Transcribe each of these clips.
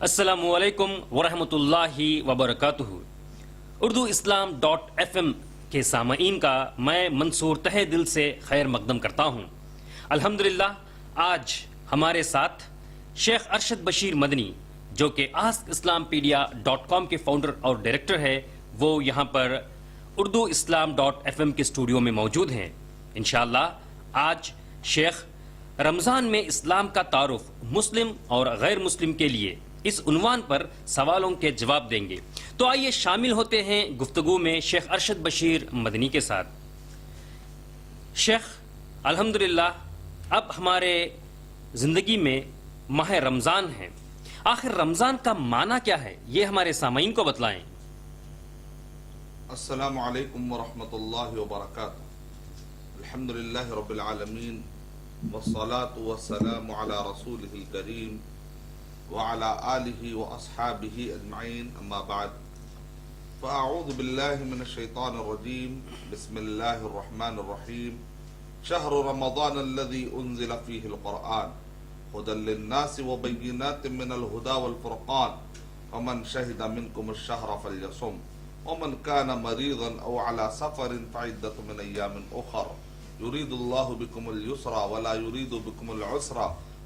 السلام علیکم ورحمۃ اللہ وبرکاتہ۔ اردو اسلام .fm کے سامعین کا میں منصور تہہ دل سے خیر مقدم کرتا ہوں۔ الحمدللہ آج ہمارے ساتھ شیخ ارشد بشیر مدنی جو کہ AskIslampedia.com کے فاؤنڈر اور ڈائریکٹر ہے، وہ یہاں پر اردو اسلام .fm کے اسٹوڈیو میں موجود ہیں۔ انشاءاللہ آج شیخ رمضان میں اسلام کا تعارف مسلم اور غیر مسلم کے لیے اس عنوان پر سوالوں کے جواب دیں گے۔ تو آئیے شامل ہوتے ہیں گفتگو میں شیخ ارشد بشیر مدنی کے ساتھ۔ شیخ، الحمدللہ اب ہمارے زندگی میں ماہ رمضان ہے، آخر رمضان کا معنی کیا ہے یہ ہمارے سامعین کو بتلائیں۔ السلام علیکم ورحمۃ اللہ وبرکاتہ۔ الحمدللہ رب العالمین والصلاة والسلام علی رسولہ الکریم وعلى آلہ واصحابہ اجمعین، اما بعد فاعوذ باللہ من الشیطان الرجیم، بسم اللہ الرحمن الرحیم۔ شہر رمضان الذی انزل فیہ القرآن ھدی للناس وبینات من الھدی والفرقان فمن شہد منکم الشہر فلیصم ومن کان مریضا او علی سفر فعدۃ من ایام اخر یرید اللہ بکم اليسر ولا یرید بکم العسر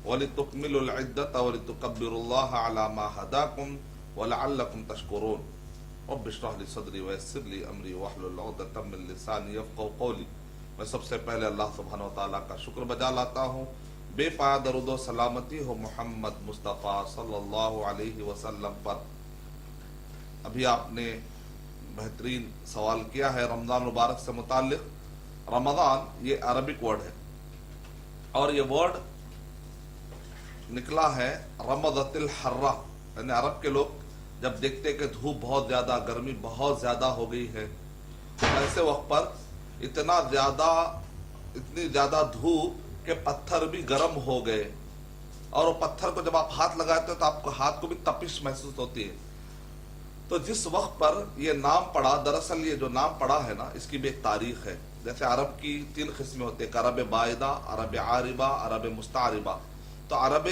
وَلِتُكْمِلُوا الْعِدَّةَ وَلِتُكَبِّرُوا اللَّهَ عَلَى مَا هَدَاكُمْ وَلَعَلَّكُمْ تَشْكُرُونَ رب اشرح لي صدری ويسر لي امری واحلل عقدۃ من لسانی یفقهوا قولی۔ میں سب سے پہلے اللہ سبحانہ و تعالیٰ کا شکر بجا لاتا ہوں، بے پایہ درود و سلامتی ہو محمد مصطفیٰ صلی اللہ علیہ وسلم پر۔ ابھی آپ نے بہترین سوال کیا ہے رمضان مبارک سے متعلق۔ رمضان یہ عربک ورڈ ہے اور یہ ورڈ نکلا ہے رمضت الحرہ، یعنی عرب کے لوگ جب دیکھتے کہ دھوپ بہت زیادہ، گرمی بہت زیادہ ہو گئی ہے، ایسے وقت پر اتنی زیادہ دھوپ کہ پتھر بھی گرم ہو گئے، اور وہ پتھر کو جب آپ ہاتھ لگاتے ہو تو آپ کو ہاتھ کو بھی تپش محسوس ہوتی ہے۔ تو جس وقت پر یہ نام پڑا، دراصل یہ جو نام پڑا ہے نا، اس کی بھی ایک تاریخ ہے۔ جیسے عرب کی 3 قسمیں ہوتے ہیں، عرب بائدہ، عرب عاربہ، عرب مستعربہ۔ تو عرب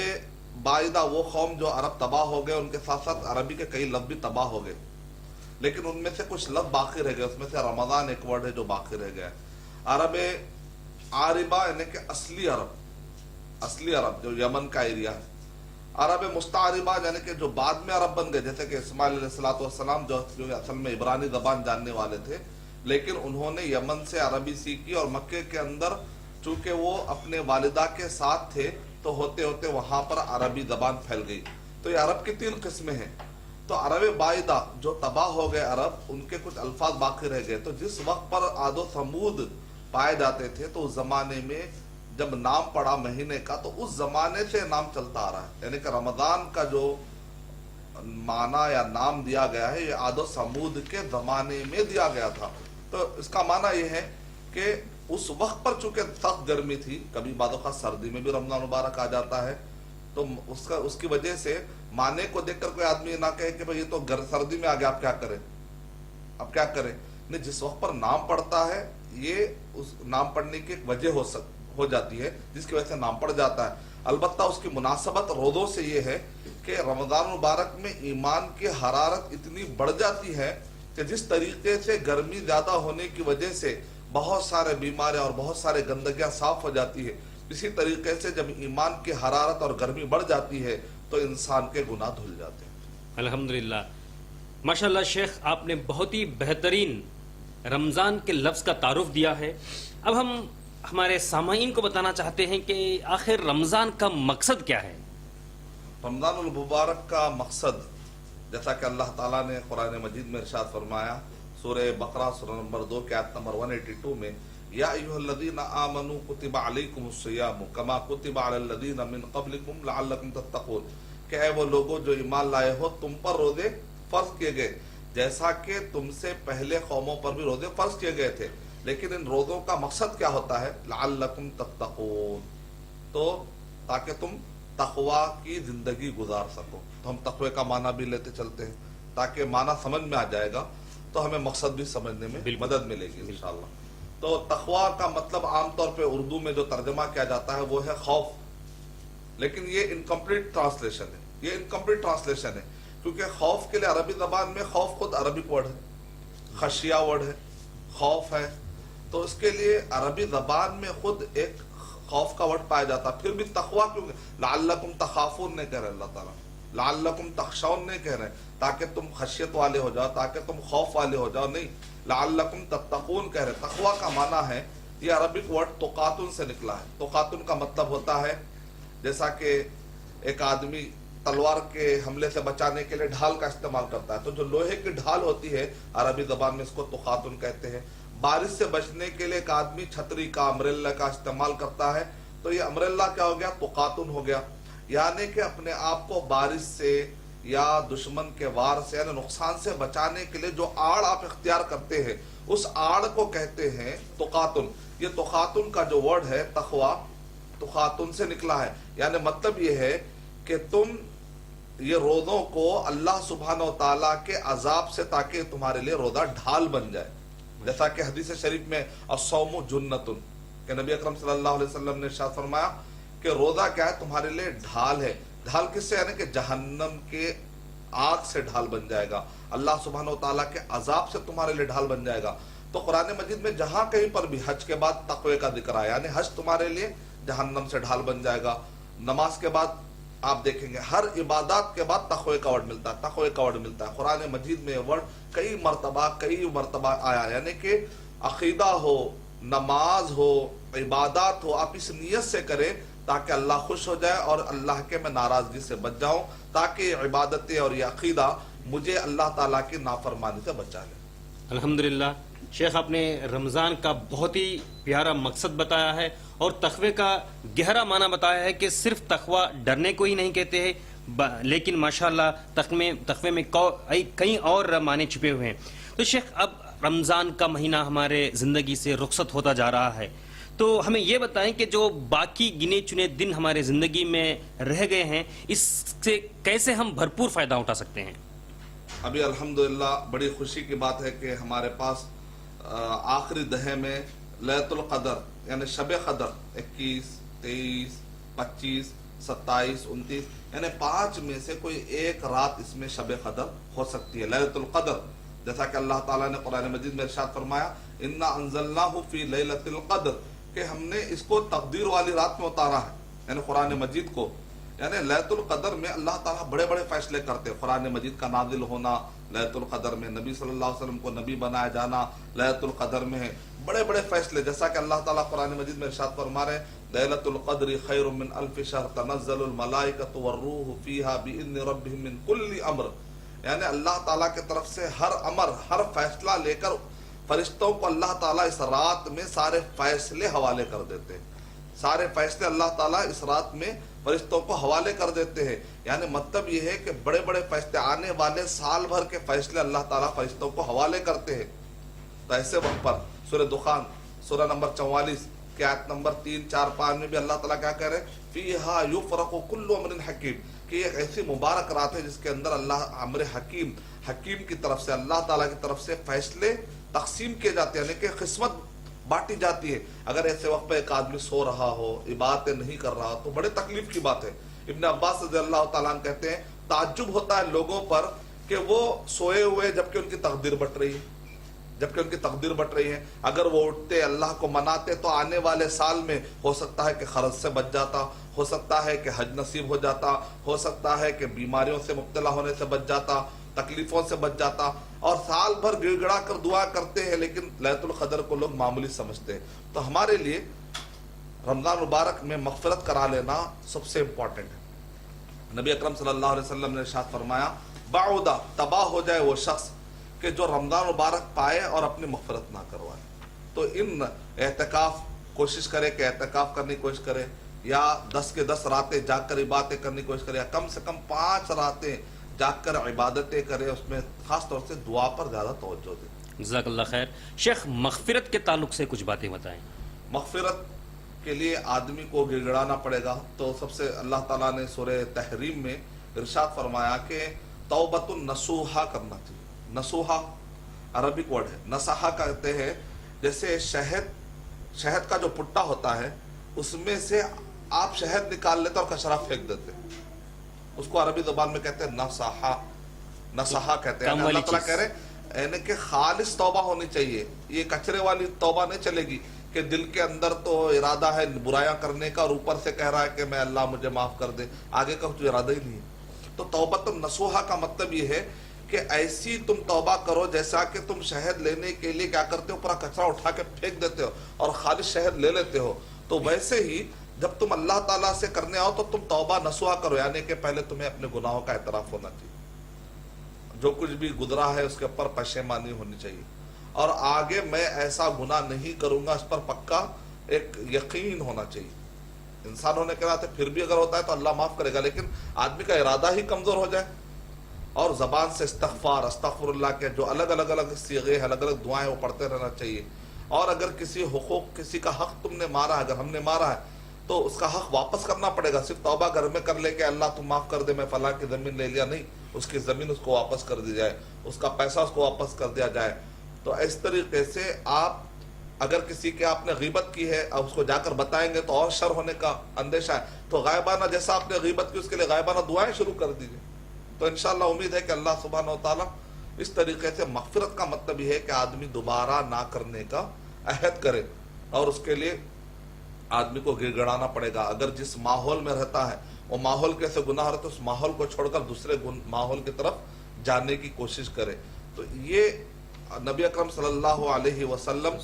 بائدہ وہ قوم جو عرب تباہ ہو گئے، ان کے ساتھ ساتھ عربی کے کئی لفظ بھی تباہ ہو گئے، لیکن ان میں سے کچھ لفظ باقی رہ گئے، اس میں سے رمضان ایک ورڈ ہے جو باقی رہ گیا ہے۔ عرب عاربہ یعنی کہ اصلی عرب جو یمن کا ایریا ہے۔ عرب مستعربہ یعنی کہ جو بعد میں عرب بن گئے، جیسے کہ اسماعیل علیہ السلام جو اصل میں عبرانی زبان جاننے والے تھے، لیکن انہوں نے یمن سے عربی سیکھی، اور مکے کے اندر چونکہ وہ اپنے والدہ کے ساتھ تھے تو ہوتے ہوتے وہاں پر عربی زبان پھیل گئی۔ تو یہ عرب کی 3 قسمیں ہیں۔ تو عرب بائدہ جو تباہ ہو گئے عرب، ان کے کچھ الفاظ باقی رہ گئے۔ تو جس وقت پر عاد و ثمود پائے جاتے تھے تو اس زمانے میں جب نام پڑا مہینے کا، تو اس زمانے سے نام چلتا آ رہا ہے، یعنی کہ رمضان کا جو معنی یا نام دیا گیا ہے، یہ عاد و ثمود کے زمانے میں دیا گیا تھا۔ تو اس کا معنی یہ ہے کہ اس وقت پر چونکہ سخت گرمی تھی، کبھی بعض اوقات سردی میں بھی رمضان مبارک آ جاتا ہے، تو اس کی وجہ سے معنی کو دیکھ کر کوئی آدمی نہ کہے کہ بھئی یہ تو سردی میں آ گیا، اب کیا کریں۔ نہیں، جس وقت پر نام پڑتا ہے، یہ اس نام پڑھنے کی ایک وجہ ہو جاتی ہے جس کی وجہ سے نام پڑ جاتا ہے۔ البتہ اس کی مناسبت روزوں سے یہ ہے کہ رمضان مبارک میں ایمان کی حرارت اتنی بڑھ جاتی ہے کہ جس طریقے سے گرمی زیادہ ہونے کی وجہ سے بہت سارے بیماریاں اور بہت سارے گندگیاں صاف ہو جاتی ہے، اسی طریقے سے جب ایمان کی حرارت اور گرمی بڑھ جاتی ہے تو انسان کے گناہ دھل جاتے ہیں۔ الحمدللہ، ماشاءاللہ شیخ، آپ نے بہت ہی بہترین رمضان کے لفظ کا تعارف دیا ہے۔ اب ہم ہمارے سامعین کو بتانا چاہتے ہیں کہ آخر رمضان کا مقصد کیا ہے؟ رمضان المبارک کا مقصد، جیسا کہ اللہ تعالیٰ نے قرآن مجید میں ارشاد فرمایا، سورہ بقرہ سورہ نمبر 2 کے آیت نمبر 182 میں، یا ایھا الذین آمنوا کتب علیکم الصیام کما کتب علی الذین من قبلکم لعلکم تتقون، کہ اے وہ لوگوں جو ایمان لائے ہو، تم پر روزے فرض کیے گئے جیسا کہ تم سے پہلے قوموں پر بھی روزے فرض کیے گئے تھے، لیکن ان روزوں کا مقصد کیا ہوتا ہے؟ لعلکم تتقون، تو تاکہ تم تقوی کی زندگی گزار سکو۔ تو ہم تقوی کا معنی بھی لیتے چلتے ہیں تاکہ معنی سمجھ میں آ جائے گا تو ہمیں مقصد بھی سمجھنے میں مدد ملے گی انشاءاللہ۔ تو تقوی کا مطلب عام طور پہ اردو میں جو ترجمہ کیا جاتا ہے وہ ہے خوف، لیکن یہ انکمپلیٹ ٹرانسلیشن ہے۔ یہ انکمپلیٹ ٹرانسلیشن ہے، کیونکہ خوف کے لیے عربی زبان میں خوف خود عربک ورڈ ہے، خشیہ ورڈ ہے، خوف ہے، تو اس کے لیے عربی زبان میں خود ایک خوف کا ورڈ پایا جاتا. پھر بھی تقویٰ کیوں لعلکم تخافون نہیں کہہ رہے اللہ تعالیٰ، لعلکم تخشون نہیں کہہ رہے تاکہ تم خشیت والے ہو جاؤ، تاکہ تم خوف والے ہو جاؤ، نہیں، لعلکم تتقون کہہ رہے. تقویٰ کا معنی ہے، یہ عربک ورڈ تقاتن سے نکلا ہے. تقاتن کا مطلب ہوتا ہے جیسا کہ ایک آدمی تلوار کے حملے سے بچانے کے لیے ڈھال کا استعمال کرتا ہے، تو جو لوہے کی ڈھال ہوتی ہے عربی زبان میں اس کو تقاتن کہتے ہیں. بارش سے بچنے کے لیے ایک آدمی چھتری کا، امبریلا کا استعمال کرتا ہے، تو یہ امبریلا کیا ہو گیا؟ تقاتن ہو گیا. یعنی کہ اپنے آپ کو بارش سے یا دشمن کے وار سے یعنی نقصان سے بچانے کے لیے جو آڑ آپ اختیار کرتے ہیں اس آڑ کو کہتے ہیں تقاتن. یہ تقاتن کا جو ورڈ ہے تقویٰ، تقاتن سے نکلا ہے. یعنی مطلب یہ ہے کہ تم یہ روزوں کو اللہ سبحانہ و تعالیٰ کے عذاب سے، تاکہ تمہارے لیے روزہ ڈھال بن جائے. جیسا کہ حدیث شریف میں الصوم جنتن، کہ نبی اکرم صلی اللہ علیہ وسلم نے ارشاد فرمایا کہ روزہ کیا ہے؟ تمہارے لیے ڈھال ہے. ڈھال کس سے؟ یعنی کہ جہنم کے آگ سے ڈھال بن جائے گا، اللہ سبحانہ و تعالیٰ کے عذاب سے تمہارے لیے ڈھال بن جائے گا. تو قرآن مجید میں جہاں کہیں پر بھی حج کے بعد تقوی کا ذکر آیا، یعنی حج تمہارے لیے جہنم سے ڈھال بن جائے گا. نماز کے بعد آپ دیکھیں گے ہر عبادات کے بعد تقوی کا ورڈ ملتا ہے، تقوی کا ورڈ ملتا ہے. قرآن مجید میں یہ ورڈ کئی مرتبہ آیا. یعنی کہ عقیدہ ہو، نماز ہو، عبادات ہو، آپ اس نیت سے کریں تاکہ اللہ خوش ہو جائے اور اللہ کے میں ناراضگی سے بچ جاؤں، تاکہ یہ عبادتیں اور یہ عقیدہ مجھے اللہ تعالیٰ کی نافرمانی سے بچا لے. الحمدللہ شیخ، آپ نے رمضان کا بہت ہی پیارا مقصد بتایا ہے اور تقوی کا گہرا معنی بتایا ہے کہ صرف تقوی ڈرنے کو ہی نہیں کہتے ہیں، لیکن ماشاءاللہ تقوی میں کئی اور معنی چھپے ہوئے ہیں. تو شیخ، اب رمضان کا مہینہ ہمارے زندگی سے رخصت ہوتا جا رہا ہے، تو ہمیں یہ بتائیں کہ جو باقی گنے چنے دن ہمارے زندگی میں رہ گئے ہیں، اس سے کیسے ہم بھرپور فائدہ اٹھا سکتے ہیں؟ ابھی الحمدللہ بڑی خوشی کی بات ہے کہ ہمارے پاس آخری دہے میں لیلۃ القدر یعنی شب قدر 21، 23، 25، 27، 29 یعنی 5 میں سے کوئی ایک رات اس میں شب قدر ہو سکتی ہے، لیلۃ القدر. جیسا کہ اللہ تعالیٰ نے قرآن مجید میں ارشاد فرمایا انا انزلناہ فی لیلۃ القدر، کہ ہم نے اس کو تقدیر والی رات میں اتارا ہے، یعنی قرآن مجید کو. یعنی لیلۃ القدر میں اللہ تعالیٰ بڑے بڑے فیصلے کرتے ہیں. قرآن مجید کا نازل ہونا لیلۃ القدر میں، نبی صلی اللہ علیہ وسلم کو نبی بنایا جانا لیلۃ القدر میں ہے، بڑے بڑے فیصلے. جیسا کہ اللہ تعالیٰ قرآن مجید میں ارشاد فرما رہے ہیں لیلۃ القدر خیر من الف شہر تنزل الملائکۃ والروح فیہا باذن ربہم من کل امر. یعنی اللہ تعالیٰ کی طرف سے ہر امر، ہر فیصلہ لے کر فرشتوں کو اللہ تعالیٰ اس رات میں سارے فیصلے حوالے کر دیتے ہیں. سارے فیصلے اللہ تعالیٰ اس رات میں فرشتوں کو حوالے کر دیتے ہیں. یعنی مطلب یہ ہے کہ بڑے بڑے فیصلے، آنے والے سال بھر کے فیصلے اللہ تعالیٰ فرشتوں کو حوالے کرتے ہیں. تو ایسے وقت پر سورہ دخان سورہ نمبر 44 کی آیت نمبر 3، 4، 5 میں بھی اللہ تعالیٰ کیا کہہ رہے ہیں فیہا یفرق کل امر حکیم، کہ یہ ایسی مبارک رات ہے جس کے اندر اللہ امر حکیم کی طرف سے، اللہ تعالیٰ کی طرف سے فیصلے تقسیم کیے جاتے ہیں، یعنی کہ قسمت بانٹی جاتی ہے. اگر ایسے وقت پہ ایک آدمی سو رہا ہو، عبادتیں نہیں کر رہا تو بڑے تکلیف کی بات ہے. ابن عباس رضی اللہ تعالیٰ عنہ کہتے ہیں تعجب ہوتا ہے لوگوں پر کہ وہ سوئے ہوئے جبکہ ان کی تقدیر بٹ رہی ہے، اگر وہ اٹھتے اللہ کو مناتے تو آنے والے سال میں ہو سکتا ہے کہ خرچ سے بچ جاتا، ہو سکتا ہے کہ حج نصیب ہو جاتا، ہو سکتا ہے کہ بیماریوں سے مبتلا ہونے سے بچ جاتا، تکلیفوں سے بچ جاتا. اور سال بھر گڑ گڑا کر دعا کرتے ہیں، لیکن لیلۃ القدر کو لوگ معمولی سمجھتے ہیں. تو ہمارے لیے رمضان مبارک میں مغفرت کرا لینا سب سے امپورٹنٹ ہے. نبی اکرم صلی اللہ علیہ وسلم نے ارشاد فرمایا بعودا، تباہ ہو جائے وہ شخص کہ جو رمضان مبارک پائے اور اپنی مغفرت نہ کروائے. تو ان اعتکاف کوشش کرے کہ اعتکاف کرنے کی کوشش کرے، یا 10 کے 10 راتیں جاگ کر عبادتیں کرنے کی کوشش کرے، یا کم سے کم 5 راتیں جاگ کر عبادتیں کرے، اس میں خاص طور سے دعا پر زیادہ توجہ دے. جزاک اللہ خیر. شیخ، مغفرت کے تعلق سے کچھ باتیں بتائیں. مغفرت کے لیے آدمی کو گڑ گڑانا پڑے گا. تو سب سے اللہ تعالیٰ نے سورہ تحریم میں ارشاد فرمایا کہ توبۃ النصوحہ کرنا چاہیے. نصوحہ عربک ورڈ ہے، نصحہ کہتے ہیں جیسے شہد کا جو پٹا ہوتا ہے اس میں سے آپ شہد نکال لیتے اور کچرا پھینک دیتے. اس کو عربی زبان میں کہتے ہیں نصحہ، نصحہ کہتے ہیں، کام یعنی والی اللہ تعالیٰ چیز۔ کہہ رہے ہیں یعنی کہ خالص توبہ ہونی چاہیے، یہ کچرے والی توبہ نہیں چلے گی کہ دل کے اندر تو ارادہ ہے برایاں کرنے کا اور اوپر سے کہہ رہا ہے کہ میں اللہ مجھے معاف کر دے، آگے کا کچھ ارادہ ہی نہیں ہے۔ تو توبۃ النصوحہ کا مطلب یہ ہے کہ ایسی تم توبہ کرو جیسا کہ تم شہد لینے کے لیے کیا کرتے ہو، پورا کچرا اٹھا کے پھینک دیتے ہو اور خالص شہد لے لیتے ہو، تو ویسے ہی جب تم اللہ تعالیٰ سے کرنے آؤ تو تم توبہ نصوحہ کرو، یعنی کہ پہلے تمہیں اپنے گناہوں کا اعتراف ہونا چاہیے، جو کچھ بھی گزرا ہے اس کے اوپر پشیمانی ہونی چاہیے، اور آگے میں ایسا گناہ نہیں کروں گا اس پر پکا ایک یقین ہونا چاہیے۔ انسان ہونے کے ناطے پھر بھی اگر ہوتا ہے تو اللہ معاف کرے گا، لیکن آدمی کا ارادہ ہی کمزور ہو جائے اور زبان سے استغفار استغفر اللہ کے جو الگ الگ صیغے الگ الگ دعائیں وہ پڑھتے رہنا چاہیے، اور اگر کسی حقوق کسی کا حق تم نے مارا ہے، اگر ہم نے مارا ہے تو اس کا حق واپس کرنا پڑے گا، صرف توبہ گھر میں کر لے کہ اللہ تم معاف کر دے میں فلاں کی زمین لے لیا، نہیں، اس کی زمین اس کو واپس کر دی جائے، اس کا پیسہ اس کو واپس کر دیا جائے۔ تو اس طریقے سے آپ اگر کسی کے آپ نے غیبت کی ہے اب اس کو جا کر بتائیں گے تو اور شر ہونے کا اندیشہ ہے، تو غائبانہ جیسا آپ نے غیبت کی اس کے لیے غائبانہ دعائیں شروع کر دیجیے، تو انشاءاللہ امید ہے کہ اللہ سبحانہ و تعالیٰ اس طریقے سے مغفرت کا مطلب یہ ہے کہ آدمی دوبارہ نہ کرنے کا عہد کرے، اور اس کے لیے آدمی کو گڑ گڑانا پڑے گا، اگر جس ماحول میں رہتا ہے وہ ماحول کیسے گناہ رہتا ہے اس ماحول کو چھوڑ کر دوسرے ماحول کی طرف جانے کی کوشش کرے۔ تو یہ نبی اکرم صلی اللہ علیہ وسلم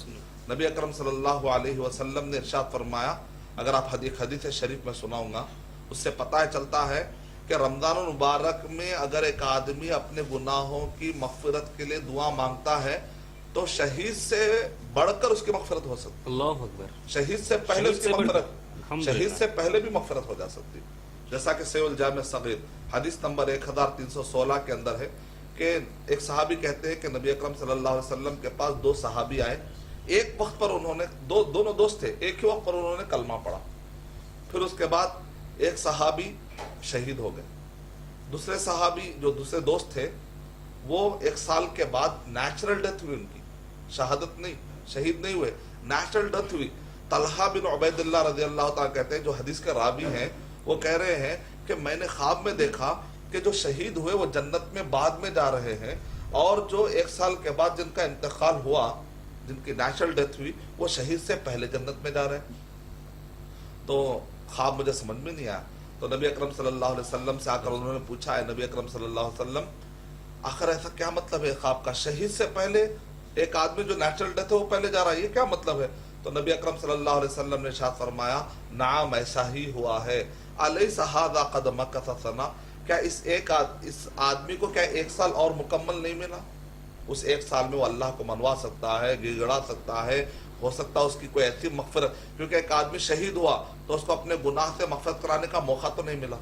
نبی اکرم صلی اللہ علیہ وسلم نے ارشاد فرمایا، اگر آپ حدیث شریف میں سناؤں گا، اس سے پتہ چلتا ہے کہ رمضان المبارک میں اگر ایک آدمی اپنے گناہوں کی مغفرت کے لیے دعا مانگتا ہے تو شہید سے بڑھ کر اس کی مغفرت ہو سکتی ہے، اللہ اکبر، شہید سے پہلے اس کی شہید سے بڑھ کر، مغفرت، الحمدللہ، شہید سے پہلے بھی مغفرت ہو جا سکتی ہے، جیسا کہ سیول جامع صغیر حدیث نمبر 1316 کے اندر ہے کہ ایک صحابی کہتے ہیں کہ نبی اکرم صلی اللہ علیہ وسلم کے پاس دو صحابی آئے، ایک وقت پر انہوں نے دونوں دوست تھے، ایک ہی وقت پر انہوں نے کلمہ پڑھا، پھر اس کے بعد ایک صحابی شہید ہو گئے، دوسرے صحابی جو دوسرے دوست تھے وہ 1 سال کے بعد نیچرل ڈیتھ ہوئی، ان کی شہادت نہیں، شہید نہیں ہوئے، نیچرل ڈیتھ ہوئی۔ طلحہ بن عبید اللہ رضی اللہ تعالیٰ کہتے ہیں، جو حدیث کے راوی ہیں، وہ کہہ رہے ہیں کہ میں نے خواب میں دیکھا کہ جو شہید ہوئے وہ جنت میں بعد میں جا رہے ہیں، اور جو 1 سال کے بعد جن کا انتقال ہوا، جن کی نیچرل ڈیتھ ہوئی، وہ شہید سے پہلے جنت میں جا رہے ہیں۔ تو خواب مجھے سمجھ میں نہیں آیا، تو نبی اکرم صلی اللہ علیہ وسلم سے آ کر انہوں نے پوچھا ہے نبی اکرم صلی اللہ علیہ وسلم آخر ایسا کیا مطلب ہے خواب کا، شہید سے پہلے ایک آدمی جو نیچرل ڈیتھ ہے وہ پہلے جا رہا ہے، یہ کیا مطلب ہے؟ تو نبی اکرم صلی اللہ علیہ وسلم نے ارشاد فرمایا، نعم ایسا ہی ہوا ہے، الیس ھذا قد مکث سنہ، کیا اس آدمی کو کیا 1 سال اور مکمل نہیں ملا؟ اس 1 سال میں وہ اللہ کو منوا سکتا ہے، گڑ گڑا سکتا ہے، ہو سکتا ہے اس کی کوئی ایسی مغفرت، کیونکہ ایک آدمی شہید ہوا تو اس کو اپنے گناہ سے مغفرت کرانے کا موقع تو نہیں ملا،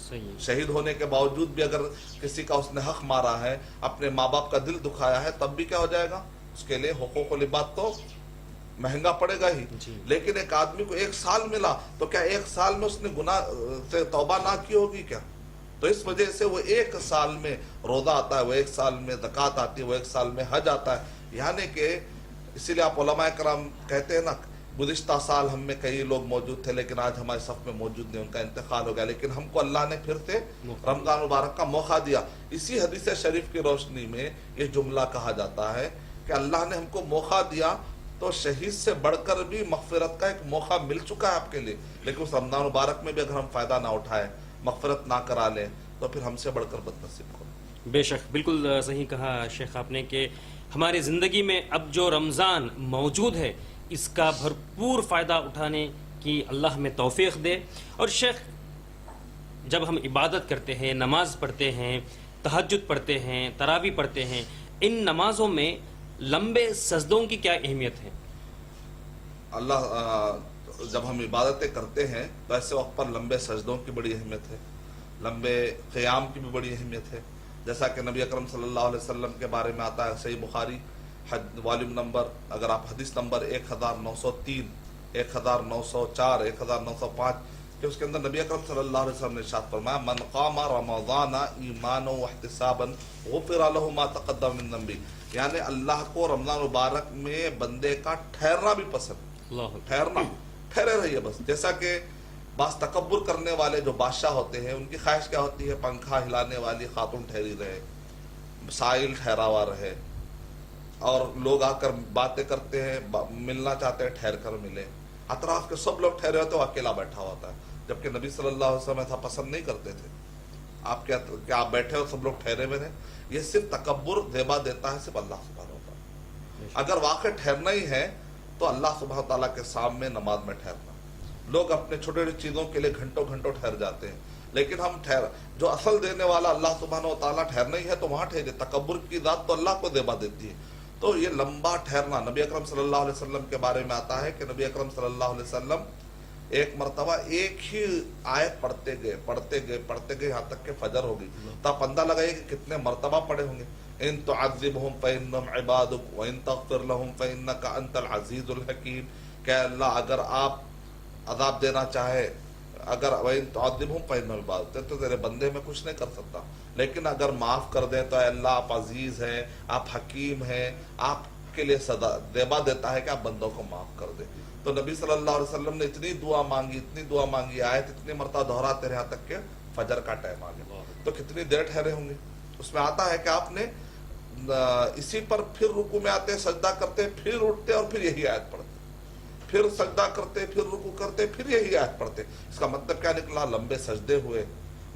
صحیح، شہید ہونے کے باوجود بھی اگر کسی کا اس نے حق مارا ہے، اپنے ماں باپ کا دل دکھایا ہے، تب بھی کیا ہو جائے گا، اس کے لیے حقوق و لباس تو مہنگا پڑے گا ہی، جی، لیکن ایک آدمی کو 1 سال ملا تو کیا 1 سال میں اس نے گناہ سے توبہ نہ کی ہوگی کیا؟ تو اس وجہ سے وہ 1 سال میں روزہ آتا ہے، وہ 1 سال میں زکوٰۃ آتی ہے، وہ 1 سال میں حج آتا ہے، یعنی کہ اسی لیے آپ علماء کرام کہتے ہیں نا، گزشتہ سال ہم میں کئی لوگ موجود تھے لیکن آج ہمارے صف میں موجود نہیں، ان کا انتقال ہو گیا، لیکن ہم کو اللہ نے پھر سے رمضان مبارک کا موقع دیا۔ اسی حدیث شریف کی روشنی میں یہ جملہ کہا جاتا ہے کہ اللہ نے ہم کو موقع دیا، تو شہید سے بڑھ کر بھی مغفرت کا ایک موقع مل چکا ہے آپ کے لیے، لیکن اس رمضان مبارک میں بھی اگر ہم فائدہ نہ اٹھائیں، مغفرت نہ کرا لیں، تو پھر ہم سے بڑھ کر بد نصیب کون۔ بے شک، بالکل صحیح کہا شیخ آپ نے کہ ہماری زندگی میں اب جو رمضان موجود ہے اس کا بھرپور فائدہ اٹھانے کی اللہ ہمیں توفیق دے۔ اور شیخ، جب ہم عبادت کرتے ہیں، نماز پڑھتے ہیں، تہجد پڑھتے ہیں، تراویح پڑھتے ہیں، ان نمازوں میں لمبے سجدوں کی کیا اہمیت ہے؟ جب ہم عبادتیں کرتے ہیں تو ایسے وقت پر لمبے سجدوں کی بڑی اہمیت ہے، لمبے قیام کی بھی بڑی اہمیت ہے، جیسا کہ نبی اکرم صلی اللہ علیہ وسلم کے بارے میں آتا ہے صحیح بخاری والیوم نمبر، اگر آپ حدیث نمبر 1903، 1904، 1905 کہ اس کے اندر نبی اکرم صلی اللہ علیہ وسلم نے ارشاد فرمایا، من قام رمضان ایمانا واحتسابا غفر له ما تقدم من ذنبه، یعنی اللہ کو رمضان مبارک میں بندے کا ٹھہرنا بھی پسند، اللہ ٹھہرنا، ٹھہرے رہیے بس، جیسا کہ بعض تکبر کرنے والے جو بادشاہ ہوتے ہیں ان کی خواہش کیا ہوتی ہے؟ پنکھا ہلانے والی خاتون ٹھہری رہے، سائل ٹھہرا ہوا رہے، اور لوگ آ کر باتیں کرتے ہیں، ملنا چاہتے ہیں ٹھہر کر ملے، اطراف کے سب لوگ ٹھہرے ہوتے ہیں، وہ اکیلا بیٹھا ہوتا ہے. جبکہ نبی صلی اللہ علیہ وسلم ایسا پسند نہیں کرتے تھے. آپ کیا آپ بیٹھے ہو سب لوگ ٹھہرے ہوئے ہیں؟ یہ صرف تکبر زیبا دیتا ہے صرف اللہ سبحانہ وتعالی. اگر واقع ٹھہرنا ہی ہے تو اللہ سبحانہ تعالیٰ کے سامنے نماز میں ٹھہرنا. لوگ اپنے چھوٹے چھوٹے چیزوں کے لیے گھنٹوں گھنٹوں ٹھہر جاتے ہیں، لیکن ہم جو اصل دینے والا اللہ سبحانہ و تعالیٰ ٹھہرنا ہی ہے تو وہاں ٹھہرے. تکبر کی ذات تو اللہ کو زیبا دیتی ہے. تو یہ لمبا ٹھہرنا نبی اکرم صلی اللہ علیہ وسلم کے بارے میں آتا ہے کہ نبی اکرم صلی اللہ علیہ وسلم ایک مرتبہ ایک ہی آیت پڑھتے گئے یہاں تک کہ فجر ہو گئی. تو آپ اندازہ لگائیے کہ کتنے مرتبہ پڑھے ہوں گے. ان تعذبهم فانهم عبادك وان تغفر لهم فانك انت العزیز الحکیم. کہ اللہ اگر آپ عذاب دینا چاہے، اگر وان تعذبهم فانهم عبادك تو تیرے بندے میں کچھ نہیں کر سکتا، لیکن اگر معاف کر دیں تو اے اللہ آپ عزیز ہیں، آپ حکیم ہیں، آپ کے لیے سزا دیبا دیتا ہے کہ آپ بندوں کو معاف کر دیں. تو نبی صلی اللہ علیہ وسلم نے اتنی دعا مانگی آیت اتنی مرتبہ دہراتے رہے یہاں تک کہ فجر کا ٹائم آ گیا. تو کتنی دیر ٹھہرے ہوں گے. اس میں آتا ہے کہ آپ نے اسی پر پھر رکوع میں آتے، سجدہ کرتے، پھر اٹھتے اور پھر یہی آیت پڑھتے، پھر سجدہ کرتے، پھر رکوع کرتے، پھر یہی آیت پڑھتے. اس کا مطلب کیا نکلا؟ لمبے سجدے ہوئے.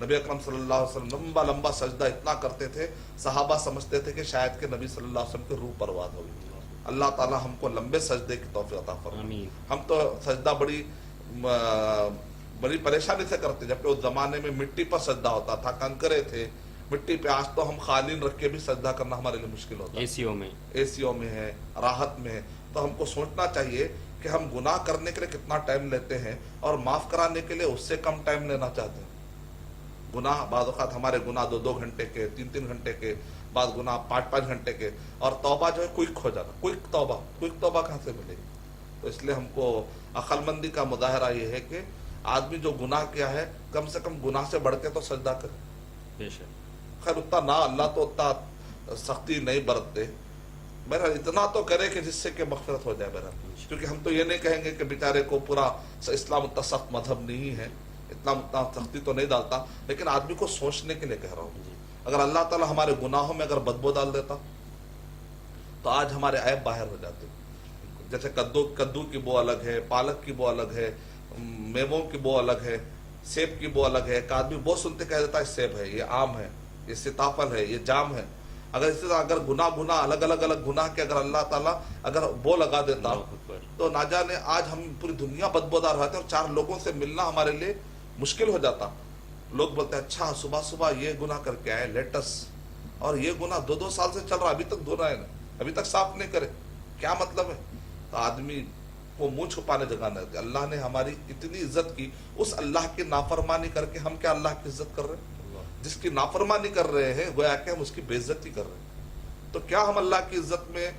نبی اکرم صلی اللہ علیہ وسلم لمبا سجدہ اتنا کرتے تھے، صحابہ سمجھتے تھے کہ شاید کہ نبی صلی اللہ علیہ وسلم کی روح پرواز ہوگی. اللہ تعالی ہم کو لمبے سجدے کی توفیق عطا فرمائے. ہم تو سجدہ بڑی پریشانی سے کرتے، جبکہ اس زمانے میں مٹی پر سجدہ ہوتا تھا، کنکرے تھے مٹی پہ. آج تو ہم قالین رکھ کے بھی سجدہ کرنا ہمارے لیے مشکل ہوتا ہے. اے سیوں میں ہے، راحت میں ہے. تو ہم کو سوچنا چاہیے کہ ہم گناہ کرنے کے لیے کتنا ٹائم لیتے ہیں اور معاف کرانے کے لیے اس سے کم ٹائم لینا چاہتے ہیں. گناہ بعض اوقات ہمارے گناہ 2 گھنٹے کے، 3 گھنٹے کے، بعض گناہ 5 گھنٹے کے، اور توبہ جو ہے کوئک ہو جانا. کوئک توبہ کہاں سے ملے گی؟ تو اس لیے ہم کو عقل مندی کا مظاہرہ یہ ہے کہ آدمی جو گناہ کیا ہے کم سے کم گناہ سے بڑھ کے تو سجدہ کرے. خیر اتنا نہ، اللہ تو اتنا سختی نہیں برتتے، بہرحال اتنا تو کرے کہ جس سے کہ مغفرت ہو جائے. بہرحال کیونکہ ہم تو یہ نہیں کہیں گے کہ بیچارے کو پورا اسلام اتنا سخت مذہب نہیں ہے، اتنا سختی تو نہیں ڈالتا، لیکن آدمی کو سوچنے کے لیے کہہ رہا ہوں. اگر اللہ تعالیٰ ہمارے گناہوں میں اگر بدبو ڈال دیتا تو آج ہمارے عیب باہر ہو جاتے. جیسے کدو کی بو الگ ہے، پالک کی بو الگ ہے، میووں کی بو الگ ہے، سیب کی بو الگ ہے. ایک آدمی بو سنتے کہہ دیتا ہے سیب ہے، یہ آم ہے، یہ سیتافل ہے، یہ جام ہے. اگر اسی طرح اگر گناہ الگ گناہ کے اگر اللہ تعالیٰ اگر بو لگا دیتا تو نہ جانے آج ہم پوری دنیا بدبودار ہوتے اور 4 لوگوں سے ملنا ہمارے لیے مشکل ہو جاتا. لوگ بولتے ہیں اچھا صبح یہ گناہ کر کے آئے لیٹس، اور یہ گناہ 2 سال سے چل رہا، ابھی تک دھونا ہے نا، ابھی تک صاف نہیں کرے، کیا مطلب ہے؟ تو آدمی کو منہ چھپانے جگہ نہ دیتے. اللہ نے ہماری اتنی عزت کی، اس اللہ کی نافرمانی کر کے ہم کیا اللہ کی عزت کر رہے ہیں؟ جس کی نافرمانی کر رہے ہیں گویا کہ ہم اس کی بے عزتی کر رہے ہیں. تو کیا ہم اللہ کی عزت میں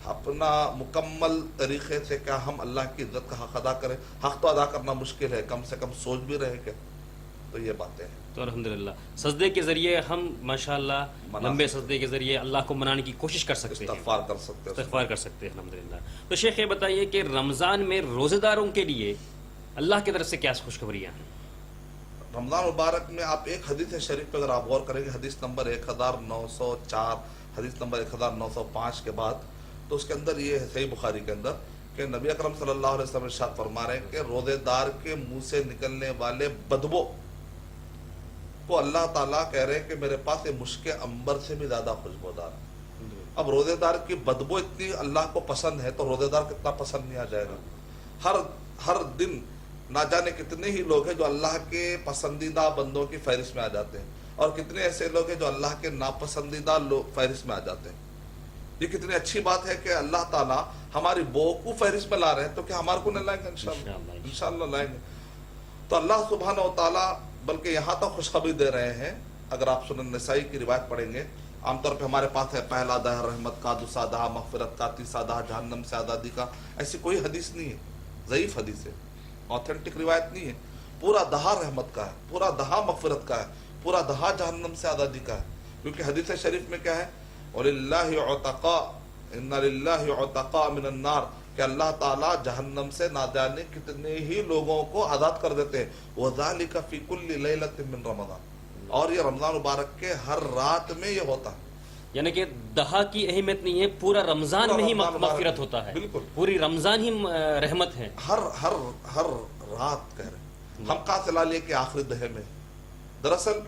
اپنا مکمل طریقے سے کیا ہم اللہ کی عزت کا حق ادا کریں؟ حق تو ادا کرنا مشکل ہے، کم سے کم سوچ بھی رہے کیا. تو یہ باتیں ہیں. تو الحمدللہ سجدے کے ذریعے ہم ماشاءاللہ لمبے سجدے کے ذریعے اللہ کو منانے کی کوشش کر سکتے ہیں، استغفار کر سکتے ہیں، استغفار کر سکتے ہیں الحمدللہ. تو شیخ یہ بتائیے کہ رمضان میں روزے داروں کے لیے اللہ کی طرف سے کیا خوشخبریاں ہیں؟ رمضان مبارک میں آپ ایک حدیث شریف پہ اگر آپ غور کریں گے، حدیث نمبر 1904، حدیث نمبر 1905 کے بعد، تو اس کے اندر یہ ہے صحیح بخاری کے اندر کہ نبی اکرم صلی اللہ علیہ وسلم ارشاد فرما رہے ہیں کہ روزے دار کے منہ سے نکلنے والے بدبو کو اللہ تعالیٰ کہہ رہے ہیں کہ میرے پاس یہ مشک عنبر سے بھی زیادہ خوشبودار ہے. اب روزے دار کی بدبو اتنی اللہ کو پسند ہے تو روزے دار کتنا پسند نہیں آ جائے گا. ہر دن نہ جانے کتنے ہی لوگ ہیں جو اللہ کے پسندیدہ بندوں کی فہرست میں آ جاتے ہیں، اور کتنے ایسے لوگ ہیں جو اللہ کے ناپسندیدہ فہرست میں آ جاتے ہیں. یہ کتنی اچھی بات ہے کہ اللہ تعالیٰ ہماری بو کو فہرست میں لا رہے ہیں، تو کہ ہمارے کو نہیں لائیں گے؟ انشاءاللہ لائیں گے. تو اللہ سبحانہ و تعالیٰ بلکہ یہاں تک خوشخبری دے رہے ہیں. اگر آپ سنن نسائی کی روایت پڑھیں گے، عام طور پہ ہمارے پاس ہے پہلا دہر رحمت کا، دوسرا دہا مغفرت کا، تیسرا دہا جہنم سے آزادی کا. ایسی کوئی حدیث نہیں ہے، ضعیف حدیث ہے، آتھینٹک روایت نہیں ہے. پورا دہا رحمت کا ہے، پورا دہا مغفرت کا ہے، پورا دہا جہنم سے آزادی کا ہے. کیونکہ حدیث شریف میں کیا ہے؟ وَلِلَّهِ عُتَقَاء إِنَّ لِلَّهِ عُتَقَاء مِنَ النَّارِ کہ اللہ تعالیٰ جہنم سے نہ جانے کتنے ہی لوگوں کو آزاد کر دیتے ہیں. وَذَلِكَ فِي كُلِّ لَيْلَةٍ مِّن رَمَضَان. اور یہ رمضان مبارک کے ہر رات میں یہ ہوتا ہے. یعنی کہ دہا کی اہمیت نہیں ہے، پورا رمضان پورا میں ہی رمضان مغفرت ہوتا ہے. بالکل. پوری رمضان ہی رحمت ہے. ہر رات کہہ رہے ہیں. ہم کہاں چلا لیے کہ آخری دہے میں. دراصل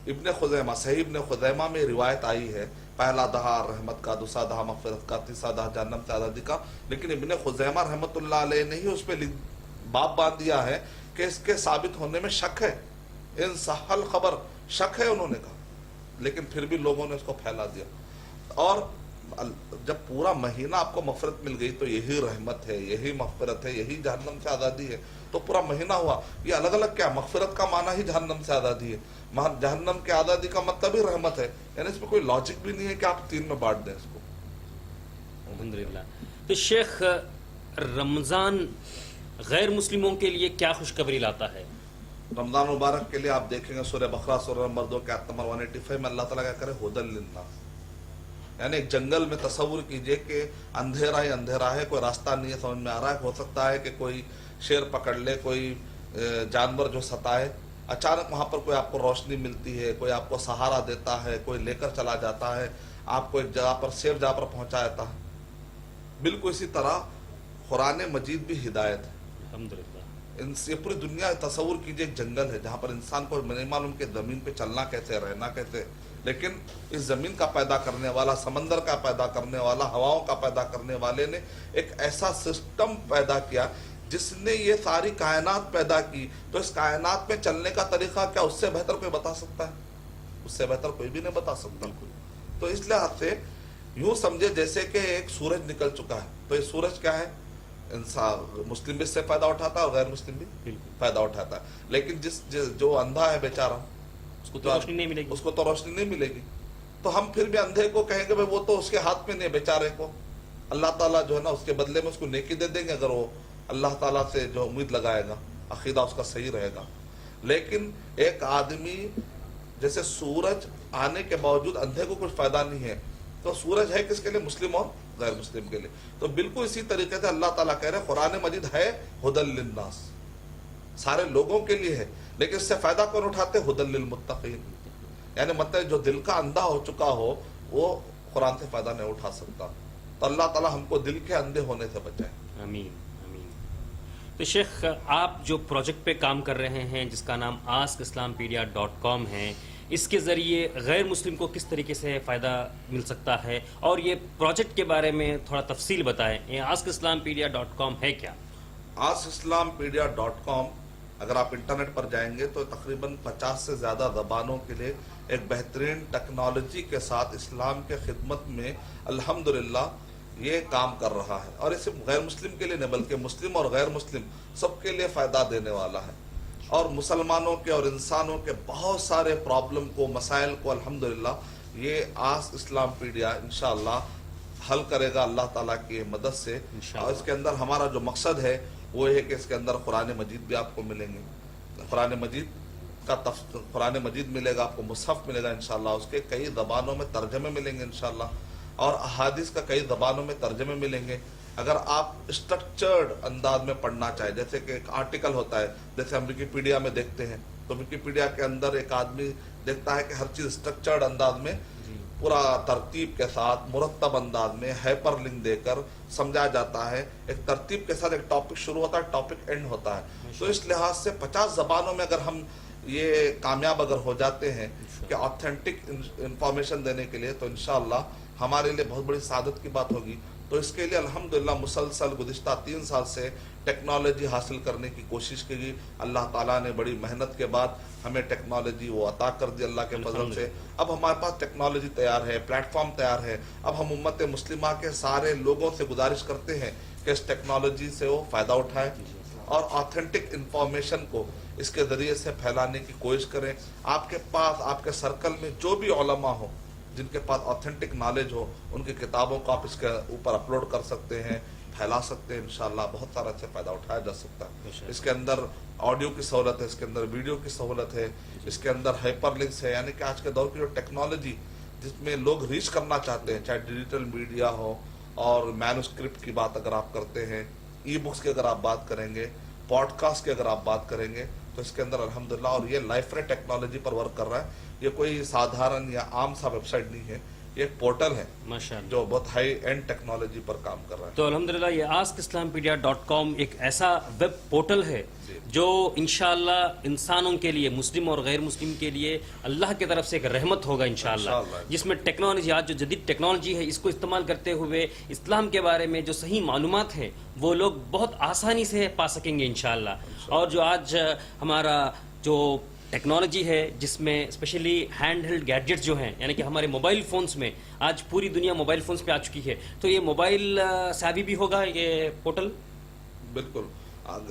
ابن خزیمہ صحیح ابن خزیمہ میں روایت آئی ہے، پہلا دہا رحمت کا، دوسرا دہا مغفرت کا، تیسرا دہا جہنم سے آزادی کا. لیکن ابن خزیمہ رحمت اللہ علیہ نے ہی اس پہ باب باندھ دیا ہے کہ اس کے ثابت ہونے میں شک ہے. ان صح الخبر، شک ہے انہوں نے کہا، لیکن پھر بھی لوگوں نے اس کو پھیلا دیا. اور جب پورا مہینہ آپ کو مغفرت مل گئی تو یہی رحمت ہے، یہی مغفرت ہے، یہی جہنم سے آزادی ہے. تو پورا مہینہ ہوا. یہ الگ الگ کیا، مغفرت کا معنی ہی جہنم سے آزادی ہے، جہنم کے آزادی کا مطلب ہی رحمت ہے. یعنی اس میں کوئی لاجک بھی نہیں ہے کہ آپ 3 میں بانٹ دیں اس کو. الحمدللہ. تو شیخ، رمضان غیر مسلموں کے لیے کیا خوشخبری لاتا ہے؟ رمضان مبارک کے لیے آپ دیکھیں گے سورہ بقرہ سورہ نمبر 2 کے آیت نمبر 185 میں اللہ تعالیٰ کیا کرے، ھدی للناس. یعنی ایک جنگل میں تصور کیجئے کہ اندھیرا ہی اندھیرا ہے، کوئی راستہ نہیں ہے سمجھ میں آ رہا ہے. ہو سکتا ہے کہ کوئی شیر پکڑ لے، کوئی جانور جو ستائے، اچانک وہاں پر کوئی آپ کو روشنی ملتی ہے، کوئی آپ کو سہارا دیتا ہے، کوئی لے کر چلا جاتا ہے، آپ کو ایک جگہ پر سیف جگہ پر پہنچا دیتا ہے. بالکل اسی طرح قرآن مجید بھی ہدایت ہے. الحمدللہ. یہ پوری دنیا تصور کیجئے ایک جنگل ہے جہاں پر انسان کو نہیں معلوم کہ زمین پہ چلنا کیسے، رہنا کیسے. لیکن اس زمین کا پیدا کرنے والا، سمندر کا پیدا کرنے والا، ہواؤں کا پیدا کرنے والے نے ایک ایسا سسٹم پیدا کیا جس نے یہ ساری کائنات پیدا کی. تو اس کائنات میں چلنے کا طریقہ کیا اس سے بہتر کوئی بتا سکتا ہے؟ اس سے بہتر کوئی بھی نہیں بتا سکتا. تو اس لحاظ سے یوں سمجھے جیسے کہ ایک سورج نکل چکا ہے. تو یہ سورج کیا ہے؟ انسان مسلم بھی اس سے فائدہ اٹھاتا ہے اور غیر مسلم بھی فائدہ اٹھاتا ہے. لیکن جو اندھا ہے بیچارہ، اس کو تو روشنی نہیں ملے گی. اس کو تو روشنی نہیں ملے گی. تو ہم پھر بھی اندھے کو کہیں گے بھائی وہ تو اس کے ہاتھ میں نہیں، بیچارے کو اللہ تعالیٰ جو ہے نا اس کے بدلے میں اس کو نیکی دے دیں گے اگر وہ اللہ تعالیٰ سے جو امید لگائے گا، عقیدہ اس کا صحیح رہے گا. لیکن ایک آدمی جیسے سورج آنے کے باوجود اندھے کو کچھ فائدہ نہیں ہے، تو سورج ہے کس کے لیے؟ مسلم اور غیر مسلم کے لیے. تو بالکل اسی طریقے سے اللہ تعالیٰ کہہ رہے ہیں قرآن مجید ہے ھدی للناس، سارے لوگوں کے لیے ہے. لیکن اس سے فائدہ کون اٹھاتے؟ ھدی للمتقین. یعنی مطلب جو دل کا اندھا ہو چکا ہو وہ قرآن سے فائدہ نہیں اٹھا سکتا. تو اللہ تعالیٰ ہم کو دل کے اندھے ہونے سے بچائے. آمین آمین. تو شیخ، آپ جو پروجیکٹ پہ کام کر رہے ہیں جس کا نام askislampedia.com ہے، اس کے ذریعے غیر مسلم کو کس طریقے سے فائدہ مل سکتا ہے، اور یہ پروجیکٹ کے بارے میں تھوڑا تفصیل بتائیں. یہ askislampedia.com ہے کیا؟ askislampedia.com اگر آپ انٹرنیٹ پر جائیں گے تو تقریباً 50 سے زیادہ زبانوں کے لیے ایک بہترین ٹیکنالوجی کے ساتھ اسلام کے خدمت میں الحمدللہ یہ کام کر رہا ہے. اور یہ صرف غیر مسلم کے لیے نہیں بلکہ مسلم اور غیر مسلم سب کے لیے فائدہ دینے والا ہے. اور مسلمانوں کے اور انسانوں کے بہت سارے پرابلم کو، مسائل کو الحمدللہ یہ آس اسلام پیڈیا انشاءاللہ حل کرے گا اللہ تعالیٰ کی مدد سے. اور اس کے اندر ہمارا جو مقصد ہے وہ ہے کہ اس کے اندر قرآن مجید بھی آپ کو ملیں گے. قرآن مجید ملے گا آپ کو، مصحف ملے گا انشاءاللہ، اس کے کئی زبانوں میں ترجمے ملیں گے انشاءاللہ، اور احادیث کا کئی زبانوں میں ترجمے ملیں گے. اگر آپ اسٹرکچرڈ انداز میں پڑھنا چاہیں، جیسے کہ ایک آرٹیکل ہوتا ہے، جیسے ہم ویکیپیڈیا میں دیکھتے ہیں، تو ویکیپیڈیا کے اندر ایک آدمی دیکھتا ہے کہ ہر چیز اسٹرکچرڈ انداز میں، پورا ترتیب کے ساتھ، مرتب انداز میں، ہائپر لنک دے کر سمجھا جاتا ہے. ایک ترتیب کے ساتھ ایک ٹاپک شروع ہوتا ہے، ٹاپک اینڈ ہوتا ہے. تو اس لحاظ سے 50 زبانوں میں اگر ہم یہ کامیاب اگر ہو جاتے ہیں کہ آتھینٹک انفارمیشن دینے کے لیے، تو انشاءاللہ ہمارے لیے بہت بڑی سعادت کی بات ہوگی. تو اس کے لیے الحمدللہ مسلسل گزشتہ 3 سال سے ٹیکنالوجی حاصل کرنے کی کوشش کی. اللہ تعالیٰ نے بڑی محنت کے بعد ہمیں ٹیکنالوجی وہ عطا کر دی اللہ کے فضل سے. اب ہمارے پاس ٹیکنالوجی تیار ہے، پلیٹ فارم تیار ہے. اب ہم امت مسلمہ کے سارے لوگوں سے گزارش کرتے ہیں کہ اس ٹیکنالوجی سے وہ فائدہ اٹھائیں اور آتھینٹک انفارمیشن کو اس کے ذریعے سے پھیلانے کی کوشش کریں. آپ کے پاس، آپ کے سرکل میں جو بھی علماء ہو جن کے پاس آتھینٹک نالج ہو، ان کی کتابوں کو آپ اس کے اوپر اپلوڈ کر سکتے ہیں، پھیلا سکتے ہیں. انشاءاللہ بہت سارا سے فائدہ اٹھایا جا سکتا ہے. اس کے اندر آڈیو کی سہولت ہے، اس کے اندر ویڈیو کی سہولت ہے، اس کے اندر ہائپر لنکس ہے. یعنی کہ آج کے دور کی جو ٹیکنالوجی جس میں لوگ ریچ کرنا چاہتے ہیں، چاہے ڈیجیٹل میڈیا ہو، اور مینوسکرپٹ کی بات اگر آپ کرتے ہیں، ای بکس کی اگر آپ بات کریں گے، پوڈ کاسٹ کی اگر آپ بات کریں گے، تو اس کے اندر الحمدللہ، اور یہ لائف ریٹ ٹیکنالوجی پر ورک کر رہا ہے. یہ کوئی سادھارن یا عام سا ویب سائٹ نہیں ہے، یہ ایک پورٹل ہے ماشاء اللہ. جو بہت ہائی اینڈ ٹیکنالوجی پر کام کر رہا ہے. تو الحمدللہ یہ askislampedia.com ایک ایسا ویب پورٹل ہے جو انشاءاللہ انسانوں کے لیے، مسلم اور غیر مسلم کے لیے اللہ کی طرف سے ایک رحمت ہوگا انشاءاللہ، جس میں ٹیکنالوجی، آج جو جدید ٹیکنالوجی ہے، اس کو استعمال کرتے ہوئے اسلام کے بارے میں جو صحیح معلومات ہیں وہ لوگ بہت آسانی سے پا سکیں گے انشاءاللہ. اور جو آج ہمارا جو ٹیکنالوجی ہے، جس میں اسپیشلی ہینڈ ہیلڈ گیجٹس جو ہیں، یعنی کہ ہمارے موبائل فونز میں، آج پوری دنیا موبائل فونز پہ آ چکی ہے، تو یہ موبائل سابی بھی ہوگا یہ پورٹل؟ بالکل.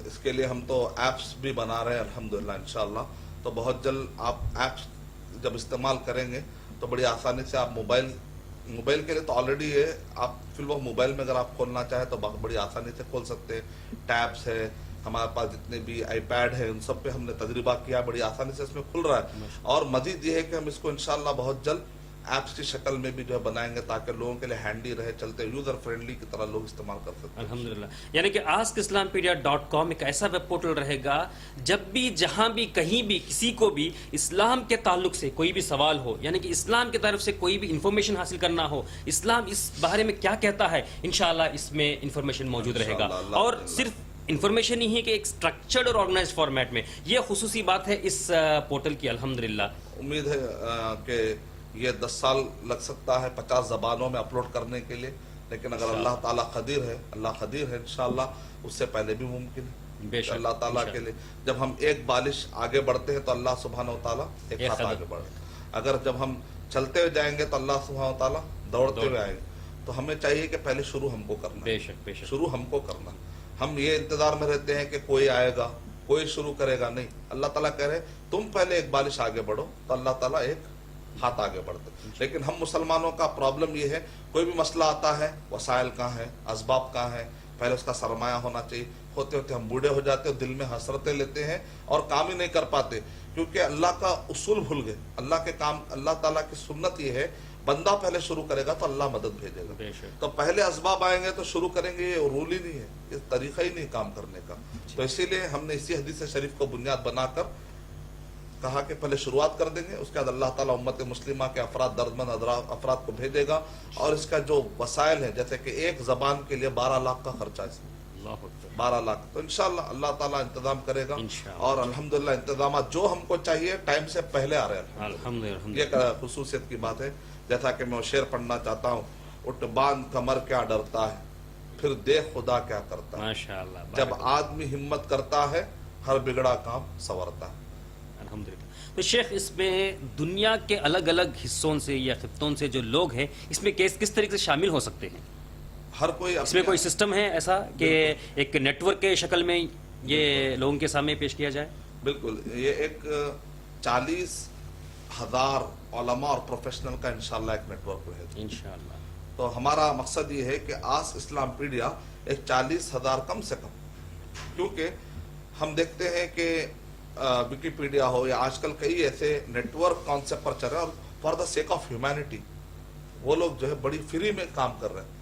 اس کے لیے ہم تو ایپس بھی بنا رہے ہیں الحمدللہ انشاءاللہ. تو بہت جلد آپ ایپس جب استعمال کریں گے تو بڑی آسانی سے آپ موبائل کے لیے تو آلریڈی ہے، آپ فی الوقت موبائل میں اگر آپ کھولنا چاہیں تو بڑی آسانی سے کھول سکتے ہیں. ٹیبس ہے ہمارے پاس، جتنے بھی آئی پیڈ ہے، ان سب پہ ہم نے تجربہ کیا، بڑی آسانی سے اس میں کھل رہا ہے. اور مزید یہ ہے کہ ہم اس کو انشاءاللہ بہت جلد ایپس کی شکل میں بھی جو ہے بنائیں گے، تاکہ لوگوں کے لیے ہینڈی رہے، چلتے یوزر فرینڈلی کی طرح لوگ استعمال کر سکتے ہیں. الحمدللہ. یعنی کہ askislampedia.com ایک ایسا ویب پورٹل رہے گا، جب بھی، جہاں بھی، کہیں بھی کسی کو بھی اسلام کے تعلق سے کوئی بھی سوال ہو، یعنی کہ اسلام کی طرف سے کوئی بھی انفارمیشن حاصل کرنا ہو، اسلام اس بارے میں کیا کہتا ہے، انشاءاللہ اس میں انفارمیشن موجود رہے گا. اور صرف انفارمیشن ہی ہے کہ ایک سٹرکچرڈ اور آرگنائزڈ فارمیٹ میں. یہ خصوصی بات ہے اس پورٹل کی الحمدللہ. امید ہے کہ یہ 10 سال لگ سکتا ہے 50 زبانوں میں اپلوڈ کرنے کے لیے، لیکن اگر اللہ تعالیٰ قدیر ہے انشاءاللہ اس سے پہلے بھی ممکن ہے. اللہ تعالیٰ کے لیے جب ہم ایک بالش آگے بڑھتے ہیں تو اللہ سبحانہ و تعالیٰ ایک ہاتھ آگے بڑھے. اگر جب ہم چلتے ہوئے جائیں گے تو اللہ سبحانہ و تعالیٰ دوڑتے ہوئے آئیں گے. تو ہمیں چاہیے کہ پہلے شروع ہم کو کرنا، بے شک شروع ہم کو کرنا. ہم یہ انتظار میں رہتے ہیں کہ کوئی آئے گا، کوئی شروع کرے گا. نہیں، اللہ تعالیٰ کہہ رہے تم پہلے ایک بالش آگے بڑھو تو اللہ تعالیٰ ایک ہاتھ آگے بڑھتے. لیکن ہم مسلمانوں کا پرابلم یہ ہے، کوئی بھی مسئلہ آتا ہے، وسائل کہاں ہیں، اسباب کہاں ہیں، پہلے اس کا سرمایہ ہونا چاہیے. ہوتے ہوتے ہم بوڑھے ہو جاتے ہیں، دل میں حسرتیں لیتے ہیں اور کام ہی نہیں کر پاتے، کیونکہ اللہ کا اصول بھول گئے. اللہ کے کام، اللہ تعالیٰ کی سنت یہ ہے، بندہ پہلے شروع کرے گا تو اللہ مدد بھیجے گا. تو پہلے اسباب آئیں گے تو شروع کریں گے، یہ رول ہی نہیں ہے، یہ طریقہ ہی نہیں کام کرنے کا. تو اسی لیے ہم نے اسی حدیث شریف کو بنیاد بنا کر کہا کہ پہلے شروعات کر دیں گے، اس کے بعد اللہ تعالیٰ امت مسلمہ کے افراد، دردمند افراد کو بھیجے گا. اور اس کا جو وسائل ہیں، جیسے کہ ایک زبان کے لیے 12 لاکھ کا خرچہ ہے، 12 لاکھ، تو انشاءاللہ اللہ تعالیٰ انتظام کرے گا. اور الحمدللہ انتظامات جو ہم کو چاہیے ٹائم سے پہلے آ رہے ہیں الحمدللہ. یہ ایک خصوصیت کی بات ہے. جیسا کہ میں وہ شعر پڑھنا چاہتا ہوں، اٹھ باندھ کمر کیا ڈرتا ہے، پھر دیکھ خدا کیا کرتا ہے. ماشاءاللہ. جب آدمی ہمت کرتا ہے، ہر بگڑا کام سنورتا ہے. الحمدللہ. تو شیخ، اس میں دنیا کے الگ الگ حصوں سے یا خطوں سے جو لوگ ہیں، اس میں کس طریقے سے شامل ہو سکتے ہیں؟ ہر کوئی اس میں کوئی سسٹم ہے ایسا کہ ایک نیٹ ورک کے شکل میں یہ لوگوں کے سامنے پیش کیا جائے؟ بالکل. یہ ایک 40,000 علماء اور پروفیشنل کا انشاءاللہ ایک نیٹ ورک ہے انشاءاللہ. تو ہمارا مقصد یہ ہے کہ آس اسلام پیڈیا ایک 40,000 کم سے کم، کیونکہ ہم دیکھتے ہیں کہ وکیپیڈیا ہو یا آج کل کئی ایسے نیٹ ورک کانسیپٹ پر چل رہے ہیں، اور for the sake of humanity وہ لوگ جو ہے بڑی فری میں کام کر رہے ہیں.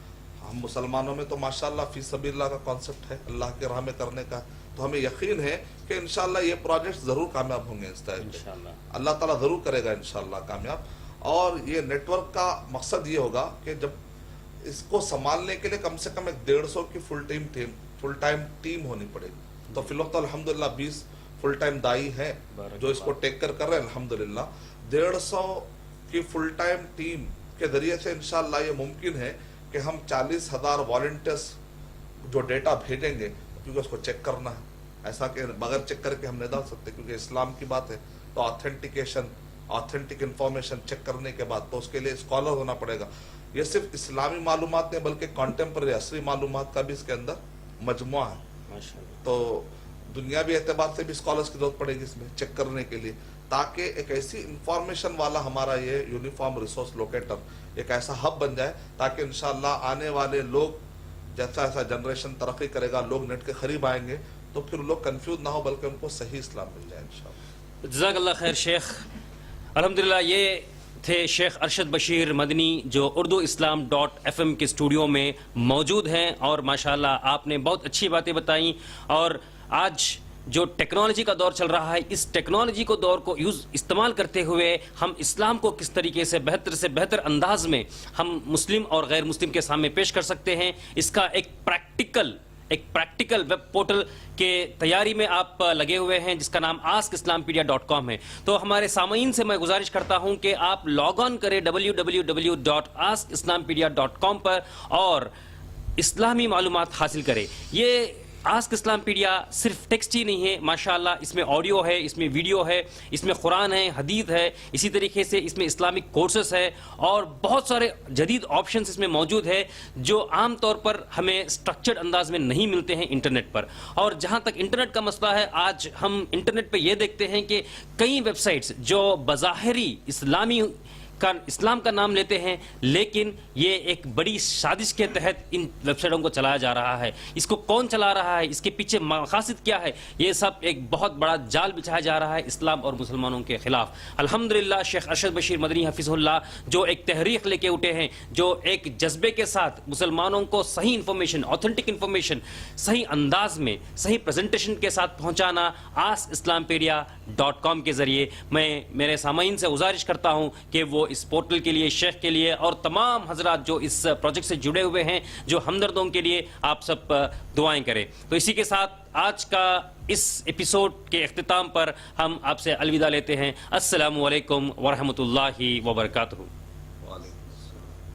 ہم مسلمانوں میں تو ماشاءاللہ فی سبیل اللہ کا کانسیپٹ ہے، اللہ کے راہ میں کرنے کا. تو ہمیں یقین ہے کہ انشاءاللہ یہ پروجیکٹ ضرور کامیاب ہوں گے. انشاءاللہ اللہ تعالیٰ ضرور کرے گا انشاءاللہ کامیاب. اور یہ نیٹ ورک کا مقصد یہ ہوگا کہ جب اس کو سنبھالنے کے لیے کم سے کم ایک 150 کی فل ٹائم ٹیم ہونی پڑے گی. تو فی الوقت الحمدللہ 20 فل ٹائم دائی ہیں جو اس کو ٹیک کر رہے ہیں الحمدللہ. 150 کی فل ٹائم ٹیم کے ذریعے سے انشاءاللہ یہ ممکن ہے کہ ہم 40,000 والنٹیئرس جو ڈیٹا بھیجیں گے، کیونکہ اس کو چیک کرنا ہے. ایسا کہ بغیر چیک کر کے ہم نہیں ڈال سکتے، کیونکہ اسلام کی بات ہے. تو آتھینٹک انفارمیشن چیک کرنے کے بعد تو اس کے لیے اسکالر ہونا پڑے گا. یہ صرف اسلامی معلومات نہیں بلکہ کانٹمپرری عصری معلومات کا بھی اس کے اندر مجموعہ ہے. تو دنیاوی اعتبار سے بھی اسکالرس کی ضرورت پڑے گی اس میں چیک کرنے کے لیے، تاکہ ایک ایسی انفارمیشن والا ہمارا یہ یونیفارم ریسورس لوکیٹر ایک ایسا ہب بن جائے، تاکہ انشاءاللہ آنے والے لوگ، جیسا ایسا جنریشن ترقی کرے گا، لوگ نیٹ کے قریب آئیں گے تو پھر لوگ کنفیوز نہ ہو بلکہ ان کو صحیح اسلام مل جائے انشاءاللہ. جزاک اللہ خیر شیخ. الحمدللہ یہ تھے شیخ ارشد بشیر مدنی جو اردو اسلام .fm کے اسٹوڈیو میں موجود ہیں، اور ماشاءاللہ آپ نے بہت اچھی باتیں بتائیں. اور آج جو ٹیکنالوجی کا دور چل رہا ہے، اس ٹیکنالوجی کو دور کو استعمال کرتے ہوئے ہم اسلام کو کس طریقے سے بہتر انداز میں ہم مسلم اور غیر مسلم کے سامنے پیش کر سکتے ہیں، اس کا ایک پریکٹیکل ویب پورٹل کے تیاری میں آپ لگے ہوئے ہیں، جس کا نام askislampedia.com ہے. تو ہمارے سامعین سے میں گزارش کرتا ہوں کہ آپ لاگ آن کریں www.askislampedia.com پر اور اسلامی معلومات حاصل کریں. یہ آسک اسلام پیڈیا صرف ٹیکسٹ ہی نہیں ہے، ماشاءاللہ اس میں آڈیو ہے، اس میں ویڈیو ہے، اس میں قرآن ہے، حدیث ہے، اسی طریقے سے اس میں اسلامک کورسز ہے، اور بہت سارے جدید آپشنز اس میں موجود ہے جو عام طور پر ہمیں سٹرکچرڈ انداز میں نہیں ملتے ہیں انٹرنیٹ پر. اور جہاں تک انٹرنیٹ کا مسئلہ ہے، آج ہم انٹرنیٹ پہ یہ دیکھتے ہیں کہ کئی ویب سائٹس جو بظاہری اسلام کا نام لیتے ہیں، لیکن یہ ایک بڑی سازش کے تحت ان ویب سائٹوں کو چلایا جا رہا ہے. اس کو کون چلا رہا ہے، اس کے پیچھے مقاصد کیا ہے، یہ سب ایک بہت بڑا جال بچھایا جا رہا ہے اسلام اور مسلمانوں کے خلاف. الحمدللہ شیخ ارشد بشیر مدنی حفظہ اللہ جو ایک تحریک لے کے اٹھے ہیں، جو ایک جذبے کے ساتھ مسلمانوں کو صحیح انفارمیشن، آتھینٹک انفارمیشن صحیح انداز میں، صحیح پریزنٹیشن کے ساتھ پہنچانا، askislampedia.com کے ذریعے میں میرے سامعین سے گزارش کرتا ہوں کہ وہ اس پورٹل کے لیے، شیخ کے لیے اور تمام حضرات جو اس پروجیکٹ سے جڑے ہوئے ہیں، جو ہمدردوں کے لیے آپ سب دعائیں کریں. تو اسی کے ساتھ آج کا اس ایپیسوڈ کے اختتام پر ہم آپ سے الوداع لیتے ہیں. السلام علیکم ورحمۃ اللہ وبرکاتہ.